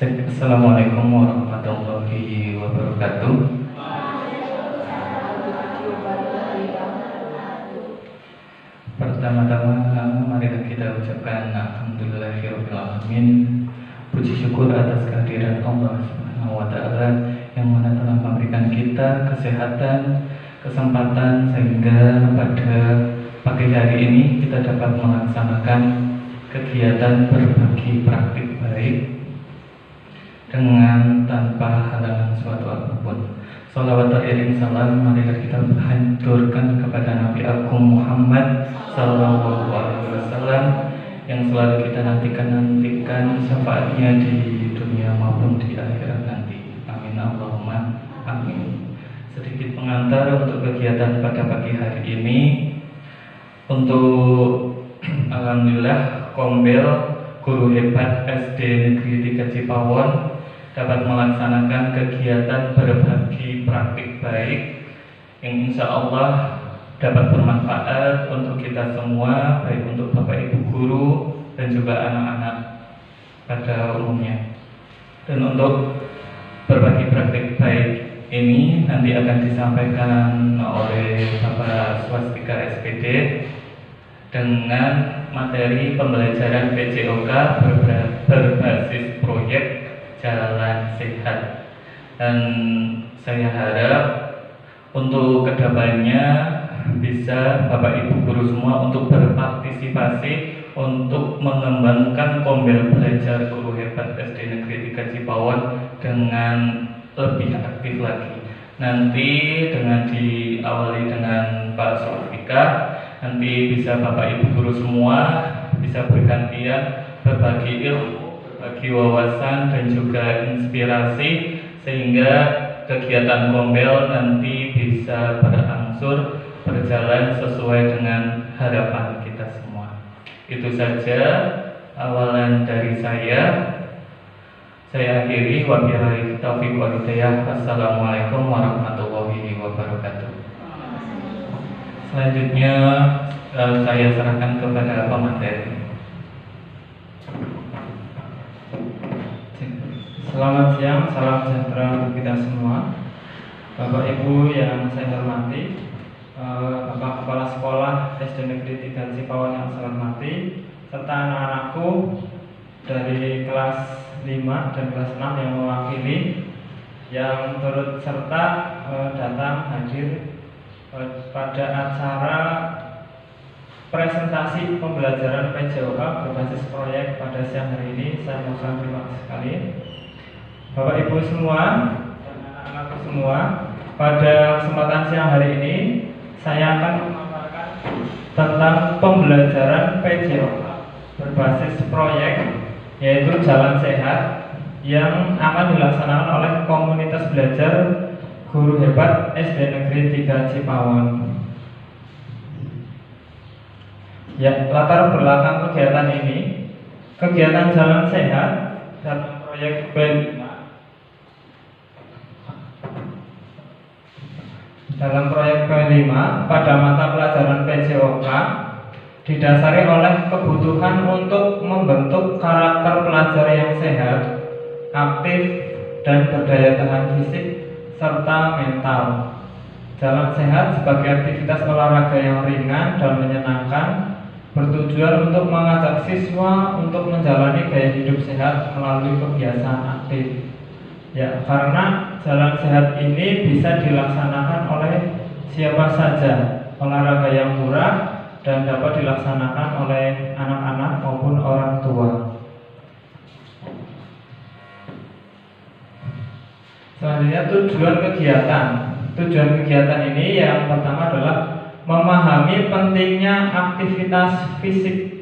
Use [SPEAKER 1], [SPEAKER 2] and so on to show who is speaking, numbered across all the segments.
[SPEAKER 1] Assalamualaikum warahmatullahi wabarakatuh. Pertama-tama mari kita ucapkan alhamdulillahirobbilalamin. Puji syukur atas kehadiran Allah Subhanahu wa taala yang mana telah memberikan kita kesehatan, kesempatan sehingga pada pagi hari ini kita dapat melaksanakan kegiatan berbagi praktik baik dengan tanpa halangan suatu apapun. Salawat teriring salam marilah kita hancurkan kepada Nabi Agung Muhammad Sallallahu Alaihi Wasallam yang selalu kita nantikan syafaatnya di dunia maupun di akhirat nanti. Amin Allahumma amin. Sedikit pengantar untuk kegiatan pada pagi hari ini. Untuk alhamdulillah Kombel Guru Hebat SD Negeri 3 Cipawon dapat melaksanakan kegiatan berbagi praktik baik yang insya Allah dapat bermanfaat untuk kita semua, baik untuk Bapak Ibu Guru dan juga anak-anak pada umumnya. Dan untuk berbagi praktik baik ini nanti akan disampaikan oleh Bapak Swastika SPD dengan materi pembelajaran PJOK berbasis proyek Jalan Sehat. Dan saya harap untuk kedepannya bisa Bapak Ibu Guru semua untuk berpartisipasi untuk mengembangkan Kombel Belajar Guru Hebat SD Negeri 3 Cipawon dengan lebih aktif lagi. Nanti dengan diawali dengan Pak Swastika, nanti bisa Bapak Ibu Guru semua bisa bergantian berbagi ilmu, berbagi wawasan dan juga inspirasi sehingga kegiatan Kombel nanti bisa berangsur berjalan sesuai dengan harapan kita semua. Itu saja awalan dari saya. Saya akhiri, wabillahi taufiq wal hidayah. Assalamualaikum warahmatullahi wabarakatuh. Selanjutnya saya serahkan kepada pemateri.
[SPEAKER 2] Selamat siang, salam sejahtera untuk kita semua. Bapak Ibu yang saya hormati, Bapak Kepala Sekolah SD Negeri 3 Cipawon yang saya hormati, serta anak-anakku dari kelas 5 dan kelas 6 yang mewakili, yang turut serta datang hadir pada acara presentasi pembelajaran PJOK berbasis proyek pada siang hari ini. Saya mohon terima kasih sekali. Bapak Ibu semua dan anak-anakku semua, pada kesempatan siang hari ini saya akan memaparkan tentang pembelajaran PJOK berbasis proyek yaitu Jalan Sehat yang akan dilaksanakan oleh komunitas belajar Guru Hebat SD Negeri 3 Cipawon. Ya, latar belakang kegiatan ini, kegiatan Jalan Sehat dalam proyek B5 pada mata pelajaran PJOK didasari oleh kebutuhan untuk membentuk karakter pelajar yang sehat, aktif, dan berdaya tahan fisik serta mental. Jalan Sehat sebagai aktivitas olahraga yang ringan dan menyenangkan bertujuan untuk mengajak siswa untuk menjalani gaya hidup sehat melalui kebiasaan aktif. Ya, karena Jalan Sehat ini bisa dilaksanakan oleh siapa saja, olahraga yang murah dan dapat dilaksanakan oleh anak-anak maupun orang tua. Selanjutnya tujuan kegiatan ini yang pertama adalah memahami pentingnya aktivitas fisik.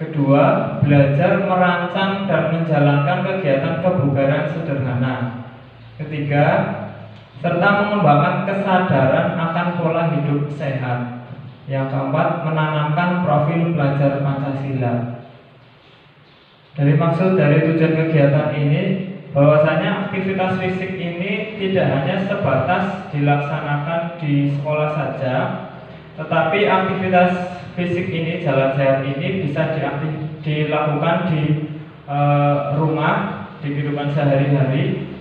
[SPEAKER 2] Kedua, belajar merancang dan menjalankan kegiatan kebugaran sederhana. Ketiga, serta mengembangkan kesadaran akan pola hidup sehat. Yang keempat, menanamkan profil pelajar Pancasila. Maksud dari tujuan kegiatan ini bahwasanya aktivitas fisik ini tidak hanya sebatas dilaksanakan di sekolah saja, tetapi aktivitas fisik ini, Jalan Sehat ini bisa dilakukan di rumah di kehidupan sehari-hari,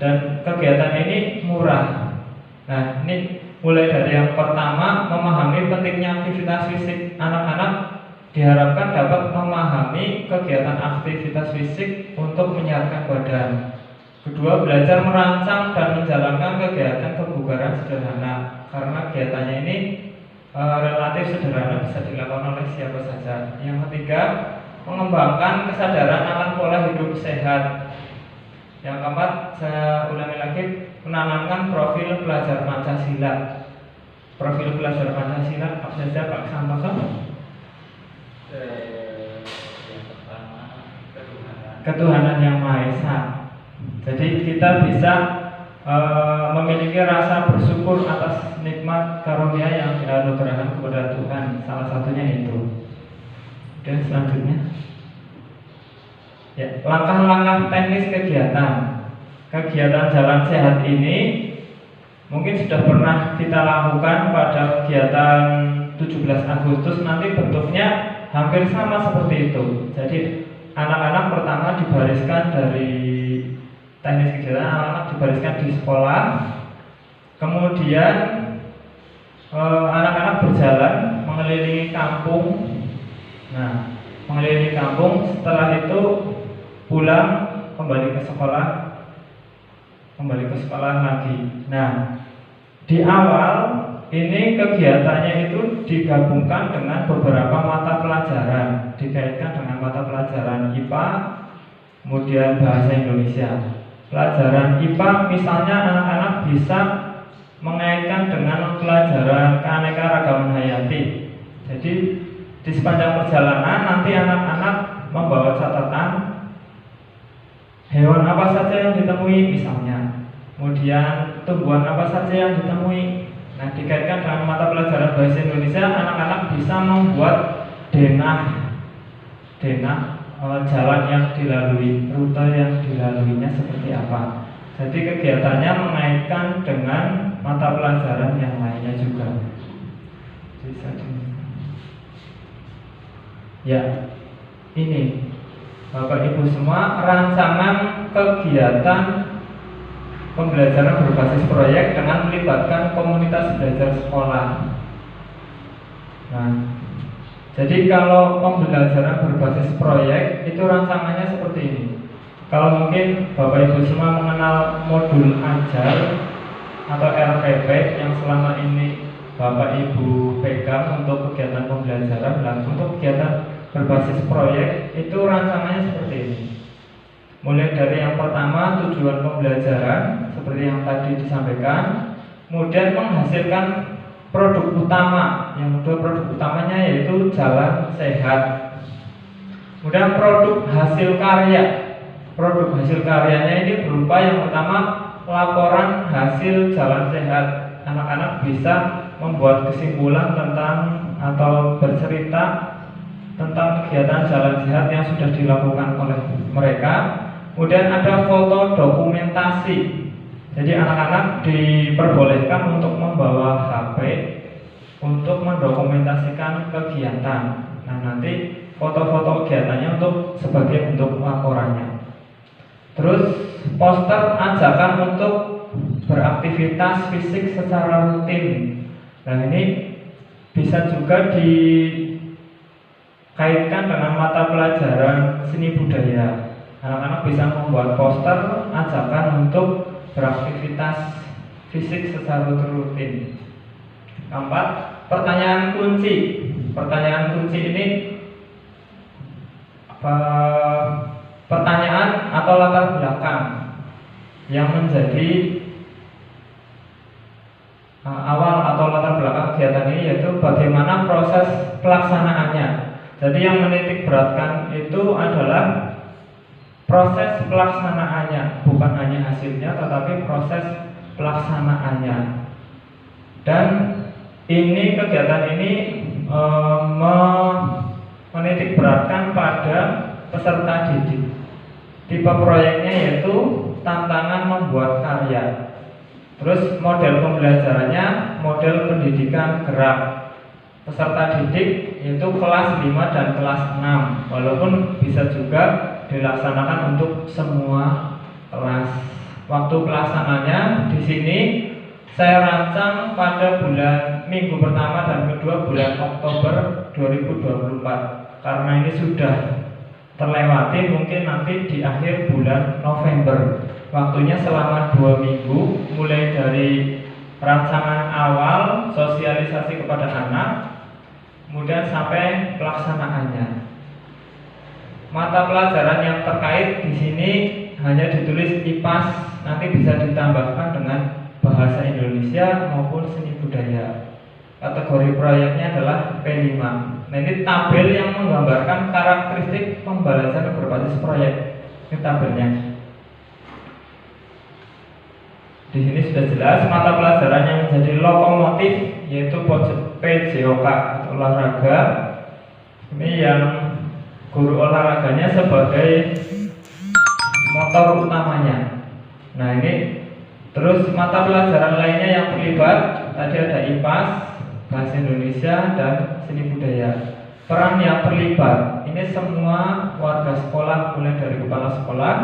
[SPEAKER 2] dan kegiatan ini murah. Nah, ini mulai dari yang pertama, memahami pentingnya aktivitas fisik. Anak-anak diharapkan dapat memahami kegiatan aktivitas fisik untuk menyehatkan badan. Kedua, belajar merancang dan menjalankan kegiatan kebugaran sederhana, karena kegiatannya ini relatif sederhana, bisa dilakukan oleh siapa saja. Yang ketiga, mengembangkan kesadaran akan pola hidup sehat. Yang keempat, saya ulangi lagi, menanamkan profil pelajar Pancasila. Profil pelajar Pancasila apa saja Pak Sampaka?
[SPEAKER 1] Yang pertama,
[SPEAKER 2] Ketuhanan Yang Maha Esa. Jadi kita bisa memiliki rasa bersyukur atas nikmat karunia yang dianugerahkan kepada Tuhan. Salah satunya itu. Dan selanjutnya, ya, langkah-langkah teknis kegiatan. Kegiatan jalan sehat ini mungkin sudah pernah kita lakukan pada kegiatan 17 Agustus. Nanti bentuknya hampir sama seperti itu. Jadi anak-anak pertama dibariskan dari teknis kegiatan, anak-anak dibariskan di sekolah. Kemudian anak-anak berjalan mengelilingi kampung. Nah, mengelilingi kampung, setelah itu pulang kembali ke sekolah lagi. Nah, di awal ini kegiatannya itu digabungkan dengan beberapa mata pelajaran, dikaitkan dengan mata pelajaran IPA, kemudian bahasa Indonesia. Pelajaran IPA misalnya anak-anak bisa mengaitkan dengan pelajaran keanekaragaman hayati. Jadi di sepanjang perjalanan nanti anak-anak membawa catatan hewan apa saja yang ditemui misalnya, kemudian tumbuhan apa saja yang ditemui. Nah, dikaitkan dengan mata pelajaran bahasa Indonesia, anak-anak bisa membuat denah jalan yang dilalui, rute yang dilaluinya seperti apa. Jadi kegiatannya mengaitkan dengan mata pelajaran yang lainnya juga. Ya, ini Bapak Ibu semua, rancangan kegiatan pembelajaran berbasis proyek dengan melibatkan komunitas belajar sekolah. Nah, jadi kalau pembelajaran berbasis proyek itu rancangannya seperti ini. Kalau mungkin Bapak Ibu semua mengenal modul ajar atau RPP yang selama ini Bapak Ibu pegang untuk kegiatan pembelajaran, dan untuk kegiatan berbasis proyek itu rancangannya seperti ini. Mulai dari yang pertama, tujuan pembelajaran seperti yang tadi disampaikan, kemudian menghasilkan produk utama. Yang kedua, produk utamanya yaitu jalan sehat. Kemudian produk hasil karya. Produk hasil karyanya ini berupa yang pertama, laporan hasil jalan sehat. Anak-anak bisa membuat kesimpulan tentang atau bercerita tentang kegiatan jalan sehat yang sudah dilakukan oleh mereka. Kemudian ada foto dokumentasi. Jadi anak-anak diperbolehkan untuk membawa HP untuk mendokumentasikan kegiatan. Nah, nanti foto-foto kegiatannya untuk sebagai bentuk laporannya. Terus poster ajakan untuk beraktivitas fisik secara rutin. Nah, ini bisa juga dikaitkan dengan mata pelajaran seni budaya. Anak-anak bisa membuat poster ajakan untuk beraktivitas fisik secara rutin. Keempat, pertanyaan kunci. Pertanyaan kunci ini pertanyaan atau latar belakang yang menjadi awal atau latar belakang kegiatan ini, yaitu bagaimana proses pelaksanaannya. Jadi yang menitik beratkan itu adalah proses pelaksanaannya, bukan hanya hasilnya tetapi proses pelaksanaannya. Dan ini kegiatan ini menitik beratkan pada peserta didik. Tipe proyeknya yaitu tantangan membuat karya. Terus model pembelajarannya model pendidikan gerak. peserta didik yaitu kelas 5 dan kelas 6, walaupun bisa juga dilaksanakan untuk semua kelas. Waktu pelaksananya di sini saya rancang pada minggu pertama dan kedua bulan Oktober 2024, karena ini sudah terlewati, mungkin nanti di akhir bulan November. Waktunya selama 2 minggu, mulai dari rancangan awal, sosialisasi kepada anak, kemudian sampai pelaksanaannya. Mata pelajaran yang terkait di sini hanya ditulis IPAS, nanti bisa ditambahkan dengan bahasa Indonesia maupun seni budaya. Kategori proyeknya adalah P5. Nah, ini tabel yang menggambarkan karakteristik pembelajaran berbasis proyek. Ini tabelnya. Di sini sudah jelas mata pelajaran yang menjadi lokomotif yaitu PJOK atau olahraga. Ini yang guru olahraganya sebagai motor utamanya. Nah, ini terus mata pelajaran lainnya yang terlibat tadi ada IPAS, bahasa Indonesia, dan seni budaya. Peran yang terlibat ini semua warga sekolah, mulai dari kepala sekolah,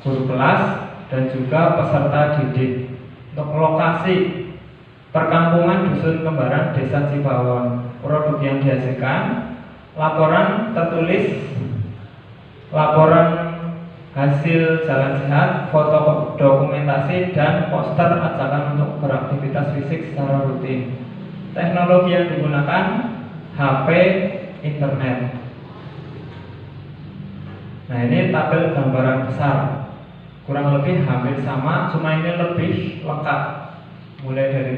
[SPEAKER 2] guru kelas, dan juga peserta didik. Untuk lokasi perkampungan dusun kembaran Desa Cipawon, produk yang dihasilkan laporan tertulis, laporan hasil jalan sehat, foto dokumentasi, dan poster ajakan untuk beraktivitas fisik secara rutin. Teknologi yang digunakan HP, internet. Nah, ini tabel gambaran besar, kurang lebih hampir sama, cuma ini lebih lengkap. Mulai dari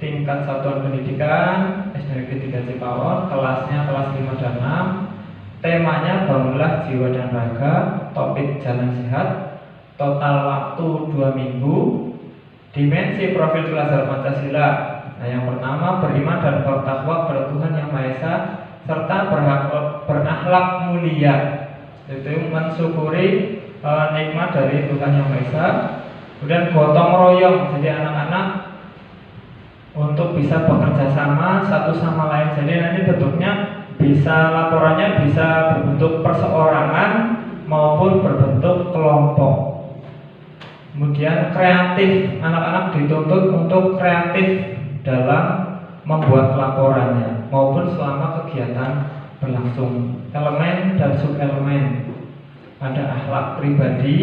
[SPEAKER 2] tingkat satuan pendidikan SD Negeri 3 Cipawon, kelasnya kelas 5 dan 6. Temanya bangunlah jiwa dan raga, topik jalan sehat, total waktu 2 minggu, dimensi profil belajar Pancasila. Nah, yang pertama beriman dan bertakwa kepada Tuhan Yang Maha Esa serta berakhlak mulia, itu mensyukuri nikmat dari Tuhan Yang Maha Esa. Kemudian gotong royong, jadi anak-anak untuk bisa bekerja sama satu sama lain. Jadi nanti bentuknya bisa, laporannya bisa berbentuk perseorangan maupun berbentuk kelompok. Kemudian kreatif, anak-anak dituntut untuk kreatif dalam membuat laporannya maupun selama kegiatan berlangsung. Elemen dan subelemen, ada akhlak pribadi,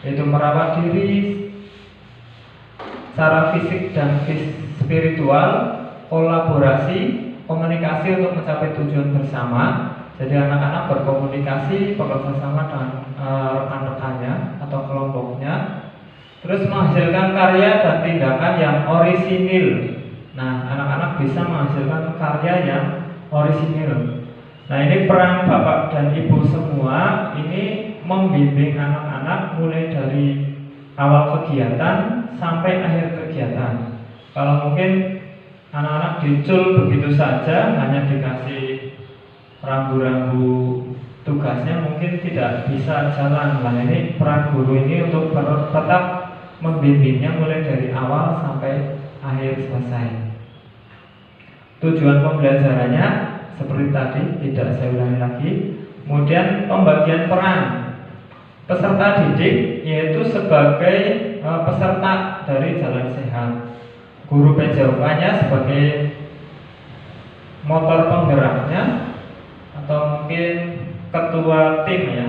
[SPEAKER 2] yaitu merawat diri secara fisik dan spiritual, kolaborasi, komunikasi untuk mencapai tujuan bersama. Jadi anak-anak berkomunikasi, bekerja sama dengan rekan-rekannya atau kelompoknya. Terus menghasilkan karya dan tindakan yang orisinil. Nah, anak-anak bisa menghasilkan karya yang orisinil. Nah, ini peran Bapak dan Ibu semua ini membimbing anak-anak mulai dari awal kegiatan sampai akhir kegiatan. Kalau mungkin anak-anak dicul begitu saja, hanya dikasih rambu-rambu tugasnya, mungkin tidak bisa jalan. Nah, ini peran guru ini untuk tetap membimbingnya mulai dari awal sampai akhir selesai. Tujuan pembelajarannya seperti tadi, tidak saya ulangi lagi. Kemudian pembagian peran peserta didik yaitu sebagai peserta dari jalan sehat. Guru PJOK-nya sebagai motor penggeraknya atau mungkin ketua tim ya,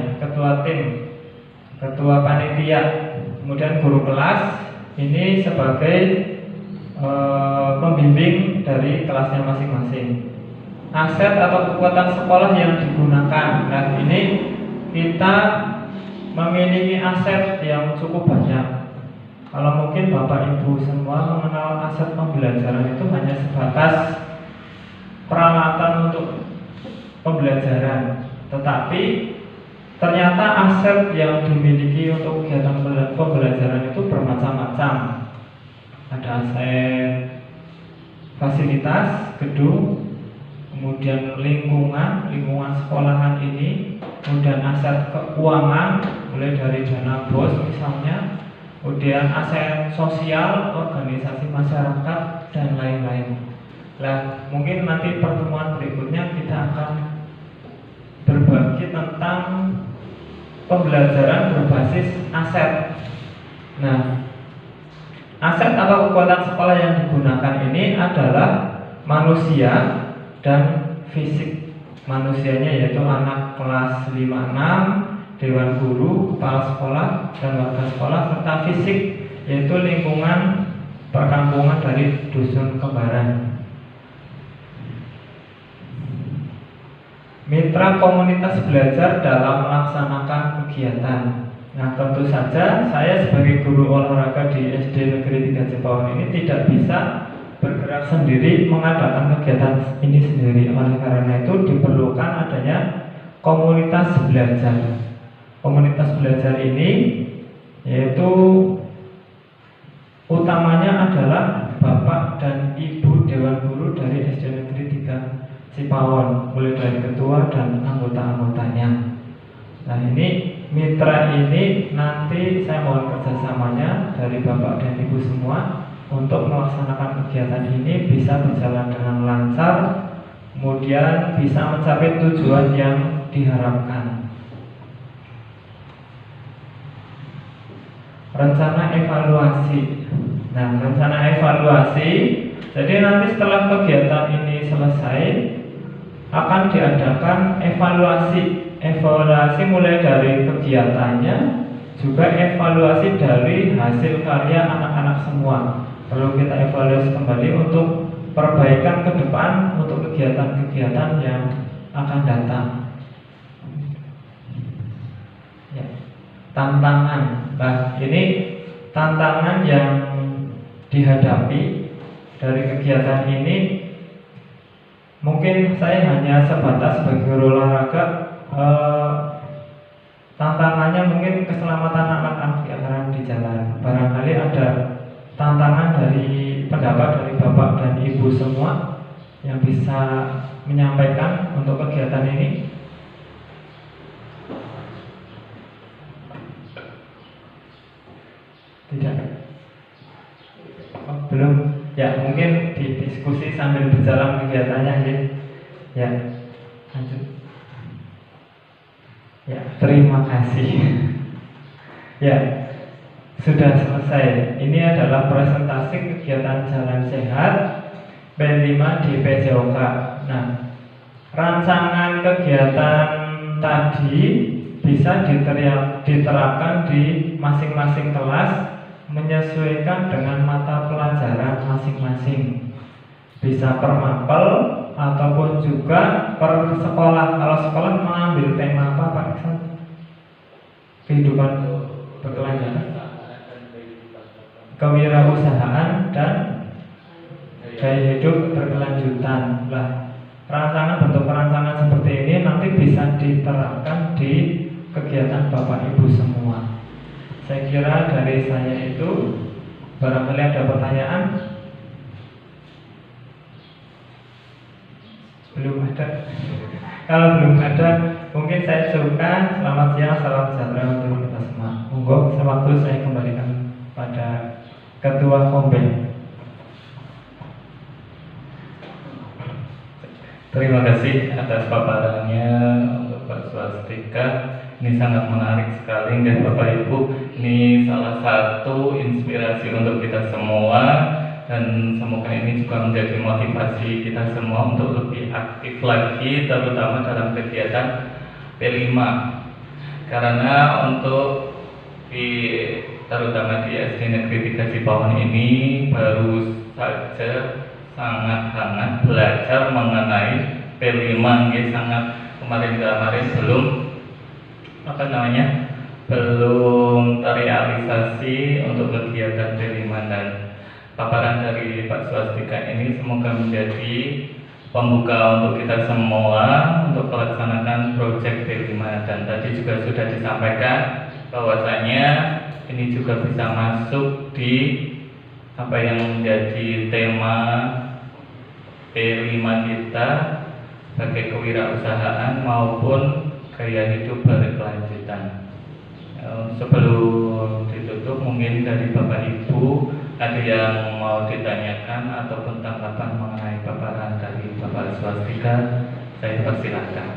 [SPEAKER 2] ketua panitia. Kemudian guru kelas ini sebagai pembimbing dari kelasnya masing-masing. Aset atau kekuatan sekolah yang digunakan. Nah, ini kita memiliki aset yang cukup banyak. Kalau mungkin Bapak Ibu semua mengenal aset pembelajaran itu hanya sebatas peralatan untuk pembelajaran, tetapi ternyata aset yang dimiliki untuk kegiatan pembelajaran itu bermacam-macam. Ada aset fasilitas, gedung, kemudian lingkungan sekolahan ini, kemudian aset keuangan, mulai dari dana BOS misalnya, kemudian aset sosial, organisasi masyarakat, dan lain-lain. Nah, mungkin nanti pertemuan berikutnya kita akan berbagi tentang pembelajaran berbasis aset. Nah, aset atau kekuatan sekolah yang digunakan ini adalah manusia dan fisik. Manusianya yaitu anak kelas 5-6, dewan guru, kepala sekolah, dan warga sekolah, serta fisik yaitu lingkungan perkampungan dari dusun kembaran. Mitra komunitas belajar dalam melaksanakan kegiatan. Nah, tentu saja saya sebagai guru olahraga di SD Negeri 3 Cipawon ini tidak bisa bergerak sendiri mengadakan kegiatan ini sendiri. Oleh karena itu diperlukan adanya komunitas belajar. Komunitas belajar ini yaitu utamanya adalah Bapak dan Ibu Dewan Guru dari SD Negeri 3 Cipawon, mulai dari ketua dan anggota-anggotanya. Nah, ini mitra ini nanti saya mohon kerjasamanya dari Bapak dan Ibu semua untuk melaksanakan kegiatan ini bisa berjalan dengan lancar, kemudian bisa mencapai tujuan yang diharapkan. Rencana evaluasi. Nah, rencana evaluasi, jadi nanti setelah kegiatan ini selesai akan diadakan evaluasi. Evaluasi mulai dari kegiatannya, juga evaluasi dari hasil karya anak-anak semua. Perlu kita evaluasi kembali untuk perbaikan ke depan untuk kegiatan-kegiatan yang akan datang. Ya. Tantangan. Nah, ini tantangan yang dihadapi dari kegiatan ini. Mungkin saya hanya sebatas sebagai guru olahraga. Tantangannya mungkin keselamatan anak-anak yang akan di jalan. Barangkali ada tantangan dari pendapat dari Bapak dan Ibu semua yang bisa menyampaikan untuk kegiatan ini. Tidak. Oh, belum. Ya, mungkin didiskusi sambil berjalan kegiatannya ya. Ya, lanjut. Ya, terima kasih. Ya, sudah selesai. Ini adalah presentasi kegiatan Jalan Sehat P5 di PJOK. Nah, rancangan kegiatan tadi bisa diterapkan di masing-masing kelas menyesuaikan dengan mata pelajaran masing-masing. Bisa per mapel ataupun juga per sekolah. Kalau sekolah mengambil tema apa Pak Iksan? Kehidupan berkelanjutan, kewirausahaan dan gaya hidup berkelanjutan. Lah, bentuk perancangan seperti ini nanti bisa diterapkan di kegiatan Bapak Ibu semua. Saya kira dari saya itu, barangkali ada pertanyaan. Belum ada. Kalau belum ada, mungkin saya ucapkan selamat siang, salam sejahtera untuk kita semua. Monggo, sewaktu saya kembalikan pada Ketua Kombel.
[SPEAKER 1] Terima kasih atas paparannya untuk Pak Swastika. Ini sangat menarik sekali dan Bapak Ibu, ini salah satu inspirasi untuk kita semua. Dan semoga ini juga menjadi motivasi kita semua untuk lebih aktif lagi, terutama dalam kegiatan P5. Karena untuk terutama di SD Negeri 3 Cipawon ini baru saja sangat hangat belajar mengenai P5. Sangat kemarin belum terrealisasi untuk kegiatan P5, dan paparan dari Pak Swastika ini semoga menjadi pembuka untuk kita semua untuk melaksanakan proyek P5. Dan tadi juga sudah disampaikan bahwasanya ini juga bisa masuk di apa yang menjadi tema P5 kita sebagai kewirausahaan maupun gaya hidup berkelanjutan. Sebelum ditutup, mungkin dari Bapak Ibu ada yang mau ditanyakan ataupun tanggapan mengenai paparan dari Bapak Swastika. Saya persilahkan.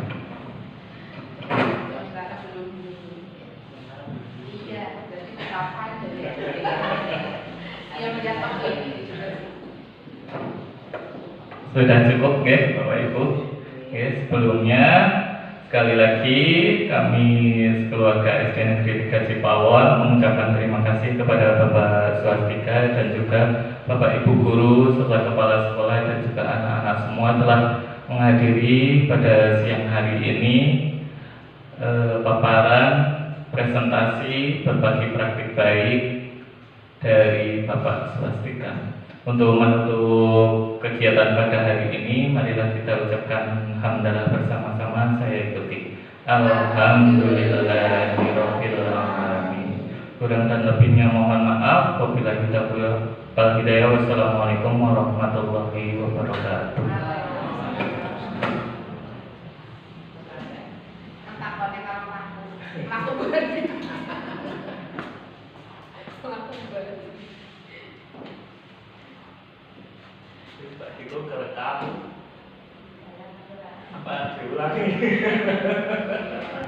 [SPEAKER 1] Sudah cukup ya Bapak Ibu. Oke, sebelumnya sekali lagi kami sekeluarga SD Negeri 3 Cipawon mengucapkan terima kasih kepada Bapak Swastika dan juga Bapak Ibu guru serta kepala sekolah dan juga anak-anak semua telah menghadiri pada siang hari ini paparan presentasi berbagi praktik baik dari Bapak Swastika. Untuk menutup kegiatan pada hari ini, marilah kita ucapkan hamdalah bersama-sama. Saya ikuti. Alhamdulillahirabbil alamin. Kurang dan lebihnya mohon maaf. Wabillahi taufiq wal hidayah. Wassalamualaikum warahmatullahi wabarakatuh. Itu kerekam apa diulangi?